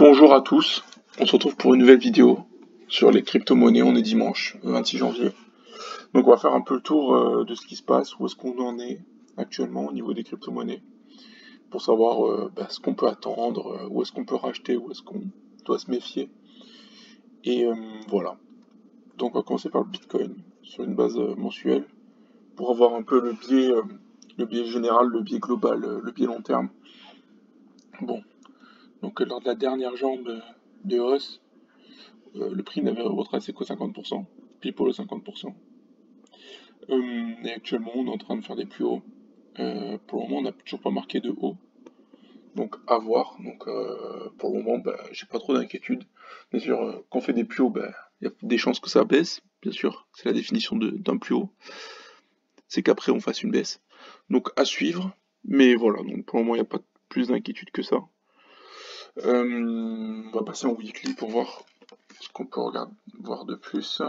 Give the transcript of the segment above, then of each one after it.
Bonjour à tous, on se retrouve pour une nouvelle vidéo sur les crypto-monnaies. On est dimanche 26 janvier. Donc on va faire un peu le tour de ce qui se passe, où est-ce qu'on en est actuellement au niveau des crypto-monnaies, pour savoir ce qu'on peut attendre, où est-ce qu'on peut racheter, où est-ce qu'on doit se méfier. Et voilà. Donc on va commencer par le Bitcoin sur une base mensuelle, pour avoir un peu le biais général, le biais global, le biais long terme. Bon, donc lors de la dernière jambe de hausse, le prix n'avait retracé que 50%, pile pour le 50%. Et actuellement, on est en train de faire des plus hauts. Pour le moment, on n'a toujours pas marqué de haut. Donc, à voir. Donc, pour le moment, j'ai pas trop d'inquiétude. Bien sûr, quand on fait des plus hauts, il y a des chances que ça baisse. Bien sûr, c'est la définition d'un plus haut. C'est qu'après, on fasse une baisse. Donc, à suivre. Mais voilà, donc pour le moment, il n'y a pas plus d'inquiétude que ça. On va passer en weekly pour voir ce qu'on peut voir de plus.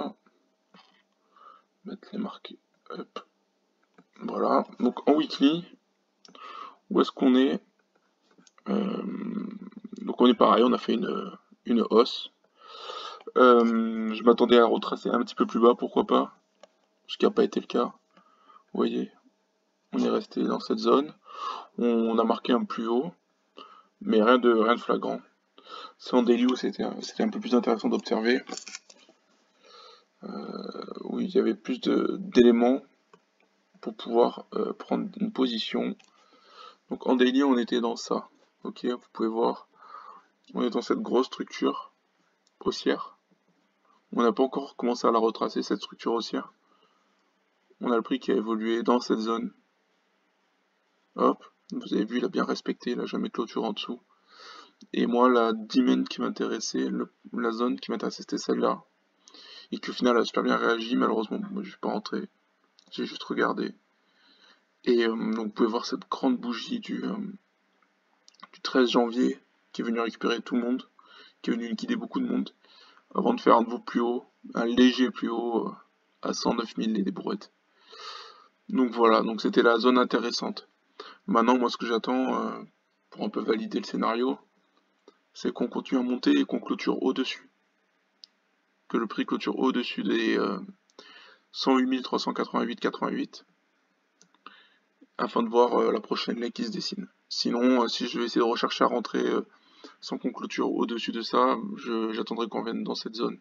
Mettre les marqués. Hop. Voilà. Donc en weekly, où est-ce qu'on est, donc on est pareil, on a fait une hausse. Je m'attendais à retracer un petit peu plus bas, pourquoi pas, ce qui n'a pas été le cas. Vous voyez, on est resté dans cette zone. On a marqué un plus haut, mais rien de flagrant. C'est en daily où c'était un peu plus intéressant d'observer. Où il y avait plus d'éléments pour pouvoir prendre une position. Donc en daily, on était dans ça. Ok, vous pouvez voir, on est dans cette grosse structure haussière. On n'a pas encore commencé à la retracer, cette structure haussière. On a le prix qui a évolué dans cette zone. Hop, vous avez vu, il a bien respecté, il n'a jamais clôturé en dessous. Et moi, la dimen qui m'intéressait, la zone qui m'intéressait, c'était celle-là. Et qu'au final, elle a super bien réagi. Malheureusement, moi, je ne suis pas rentré. J'ai juste regardé. Et donc, vous pouvez voir cette grande bougie du 13 janvier qui est venue récupérer tout le monde, qui est venue liquider beaucoup de monde, avant de faire un nouveau plus haut, un léger plus haut à 109 000 les débrouettes. Donc voilà, donc c'était la zone intéressante. Maintenant, moi, ce que j'attends pour un peu valider le scénario, c'est qu'on continue à monter et qu'on clôture au-dessus. Que le prix clôture au-dessus des 108 388,88 afin de voir la prochaine leg qui se dessine. Sinon, si je vais essayer de rechercher à rentrer sans qu'on clôture au-dessus de ça, j'attendrai qu'on vienne dans cette zone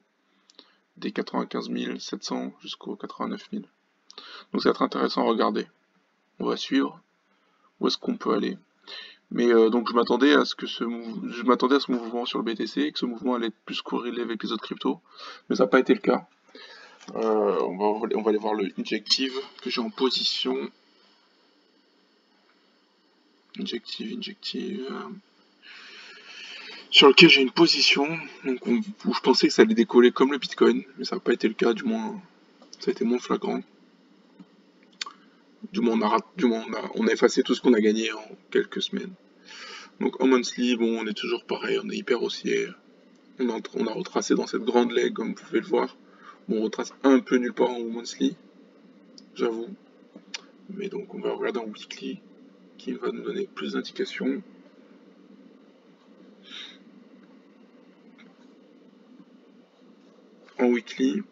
des 95 700 jusqu'aux 89 000. Donc ça va être intéressant à regarder. On va suivre où est-ce qu'on peut aller. Mais donc je m'attendais à ce mouvement sur le BTC, et que ce mouvement allait être plus corrélé avec les autres cryptos, mais ça n'a pas été le cas. On va aller voir le Injective que j'ai en position. Injective. Sur lequel j'ai une position donc où je pensais que ça allait décoller comme le Bitcoin, mais ça n'a pas été le cas, du moins ça a été moins flagrant. Du moins on a effacé tout ce qu'on a gagné en quelques semaines. Donc en monthly, bon, on est toujours pareil, on est hyper haussier. On a retracé dans cette grande leg, comme vous pouvez le voir. Bon, on retrace un peu nulle part en monthly, j'avoue. Mais donc on va regarder en weekly, qui va nous donner plus d'indications. En weekly,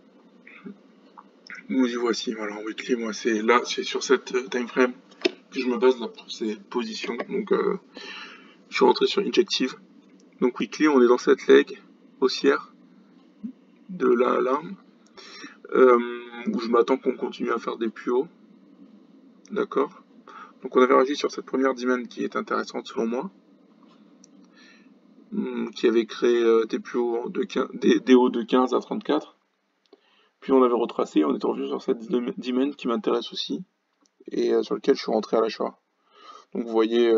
nous y voici. Voilà, en weekly, moi c'est là, c'est sur cette time frame que je me base là pour ces positions. Donc je suis rentré sur Injective. Donc weekly, on est dans cette leg haussière de là à là, où je m'attends qu'on continue à faire des plus hauts. D'accord. Donc on avait réagi sur cette première demand qui est intéressante selon moi, qui avait créé des plus hauts des hauts de 15 à 34. Puis on avait retracé, on était revenu sur cette demand qui m'intéresse aussi, et sur lequel je suis rentré à l'achat. Donc vous voyez,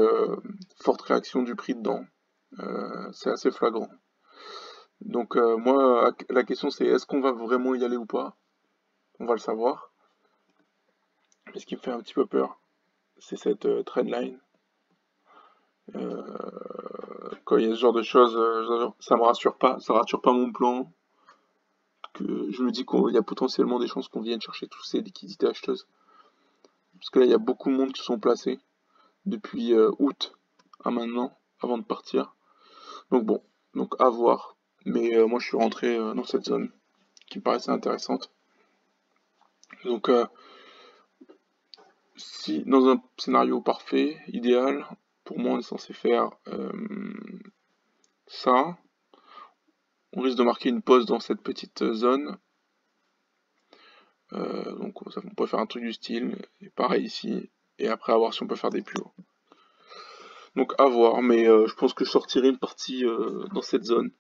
forte réaction du prix dedans. C'est assez flagrant. Donc moi, la question c'est est-ce qu'on va vraiment y aller ou pas? On va le savoir. Mais ce qui me fait un petit peu peur, c'est cette trendline. Quand il y a ce genre de choses, ça me rassure pas, ça rassure pas mon plan. Que je me dis qu'il y a potentiellement des chances qu'on vienne chercher toutes ces liquidités acheteuses. Parce que là, il y a beaucoup de monde qui se sont placés depuis août à maintenant, avant de partir. Donc bon, Donc à voir. Mais moi je suis rentré dans cette zone qui me paraissait intéressante. Donc si dans un scénario parfait, idéal, pour moi on est censé faire ça. On risque de marquer une pause dans cette petite zone. Donc on peut faire un truc du style, et pareil ici, et après à voir si on peut faire des plus hauts. Donc à voir, mais je pense que je sortirai une partie dans cette zone.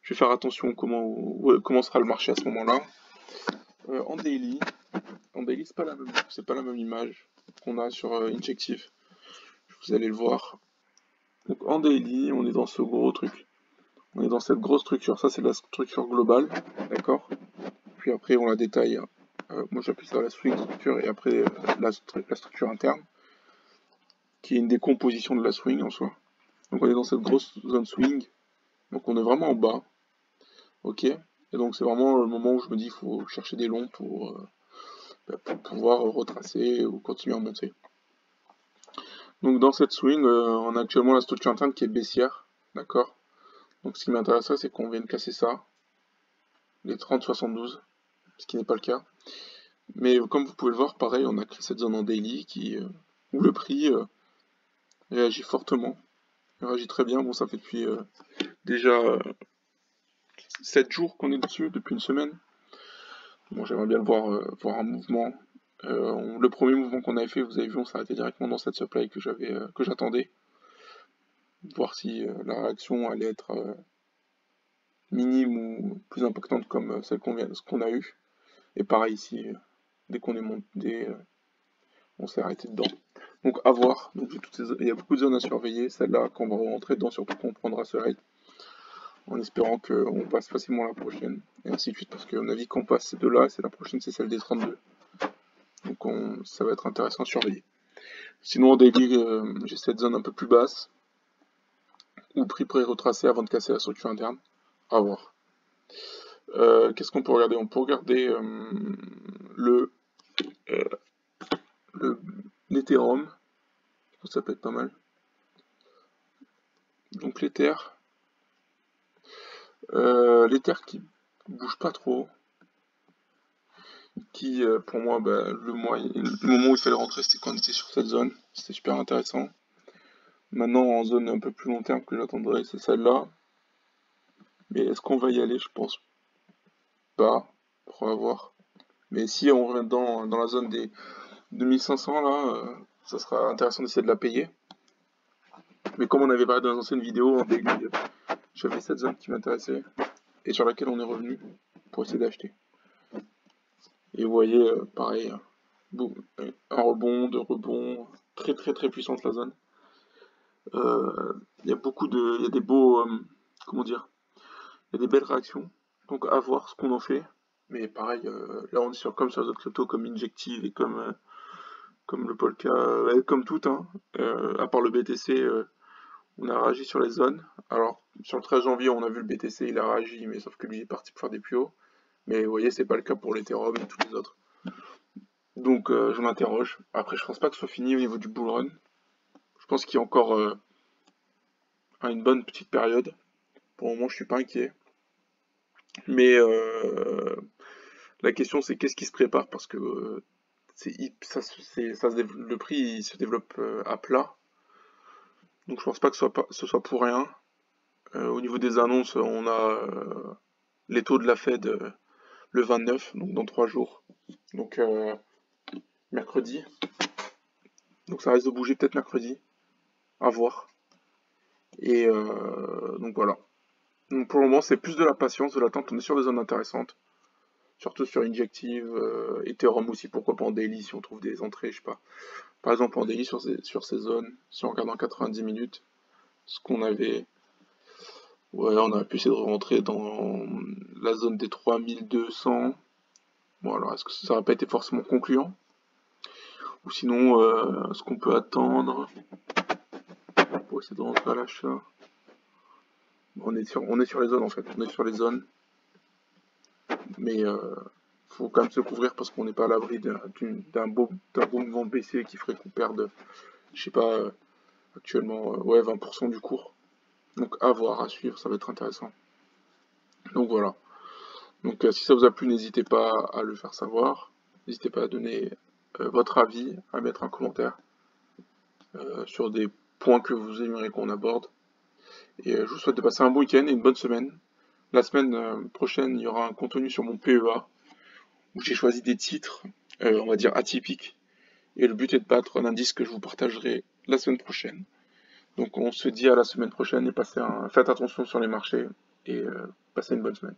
Je vais faire attention comment sera le marché à ce moment-là. En daily, c'est pas la même image qu'on a sur Injective. Vous allez le voir. Donc en daily, on est dans ce gros truc. On est dans cette grosse structure. Ça c'est la structure globale, d'accord. Puis après on la détaille. Moi j'appuie ça la swing structure et après la structure interne, qui est une décomposition de la swing en soi. Donc on est dans cette grosse zone swing. Donc on est vraiment en bas. Ok. Et donc c'est vraiment le moment où je me dis qu'il faut chercher des longs pour pouvoir retracer ou continuer à monter. Donc dans cette swing, on a actuellement la structure interne qui est baissière. D'accord. Donc ce qui m'intéresserait, c'est qu'on vienne casser ça, les 30-72, ce qui n'est pas le cas. Mais comme vous pouvez le voir, pareil, on a créé cette zone en daily où le prix réagit fortement. Il réagit très bien. Bon, ça fait depuis déjà 7 jours qu'on est dessus, depuis une semaine. Bon, j'aimerais bien le voir un mouvement. Le premier mouvement qu'on avait fait, vous avez vu, on s'est arrêté directement dans cette supply que j'attendais. Voir si la réaction allait être minime ou plus impactante comme celle qu'on a eue. Et pareil ici, dès qu'on est monté, on s'est arrêté dedans. Donc à voir. Donc il y a beaucoup de zones à surveiller. Celle-là, qu'on va rentrer dedans, surtout qu'on prendra ce raid. En espérant qu'on passe facilement la prochaine. Et ainsi de suite. Parce qu'à mon avis, quand on passe ces deux-là, c'est la prochaine, c'est celle des 32. Donc ça va être intéressant à surveiller. Sinon en daily, j'ai cette zone un peu plus basse. Où le prix pourrait retracer avant de casser la structure interne. À voir. Qu'est-ce qu'on peut regarder? On peut regarder l'Ethereum. Ça peut être pas mal. Donc l'Ether. L'Ether qui bouge pas trop. Qui, pour moi, le moment où il fallait rentrer, c'était quand on était sur cette zone. C'était super intéressant. Maintenant, en zone un peu plus long terme que j'attendrai, c'est celle-là. Mais est-ce qu'on va y aller? Je pense pas. On va voir. Mais si on revient dans la zone des 2500, là, ça sera intéressant d'essayer de la payer. Mais comme on avait parlé dans les anciennes vidéos, en daily, j'avais cette zone qui m'intéressait et sur laquelle on est revenu pour essayer d'acheter. Et vous voyez, pareil, un rebond, deux rebonds, très très très puissante la zone. Il y a des beaux, comment dire, il y a des belles réactions. Donc à voir ce qu'on en fait. Mais pareil, là on est comme sur les autres cryptos, comme Injective et comme le Polka, comme tout, hein. À part le BTC, on a réagi sur les zones. Alors sur le 13 janvier, on a vu le BTC, il a réagi, mais sauf que lui est parti pour faire des plus hauts. Mais vous voyez, c'est pas le cas pour l'Ethereum et tous les autres. Donc je m'interroge. Après, je pense pas que ce soit fini au niveau du bull run. Je pense qu'il y a encore une bonne petite période. Pour le moment, je suis pas inquiet. Mais la question, c'est qu'est-ce qui se prépare parce que le prix il se développe à plat. Donc je pense pas que ce soit pour rien. Au niveau des annonces, on a les taux de la Fed le 29, donc dans 3 jours. Donc mercredi. Donc ça risque de bouger peut-être mercredi. À voir. Et donc voilà. Donc pour le moment, c'est plus de la patience, de l'attente. On est sur des zones intéressantes. Surtout sur Injective, Ethereum aussi, pourquoi pas en daily si on trouve des entrées, je sais pas. Par exemple en daily sur ces zones, si on regarde en 90 minutes, ce qu'on avait. Ouais, on aurait pu essayer de rentrer dans la zone des 3200. Bon alors est-ce que ça n'aurait pas été forcément concluant? Ou sinon, ce qu'on peut attendre pour essayer de rentrer à l'achat. On est sur les zones en fait, on est sur les zones. Mais faut quand même se couvrir parce qu'on n'est pas à l'abri d'un beau mouvement baissier qui ferait qu'on perde, je sais pas, actuellement, ouais, 20% du cours. Donc à voir, à suivre, ça va être intéressant. Donc voilà. Donc si ça vous a plu, n'hésitez pas à le faire savoir. N'hésitez pas à donner votre avis, à mettre un commentaire sur des points que vous aimeriez qu'on aborde. Et je vous souhaite de passer un bon week-end et une bonne semaine. La semaine prochaine, il y aura un contenu sur mon PEA où j'ai choisi des titres, on va dire atypiques. Et le but est de battre un indice que je vous partagerai la semaine prochaine. Donc on se dit à la semaine prochaine et faites attention sur les marchés et passez une bonne semaine.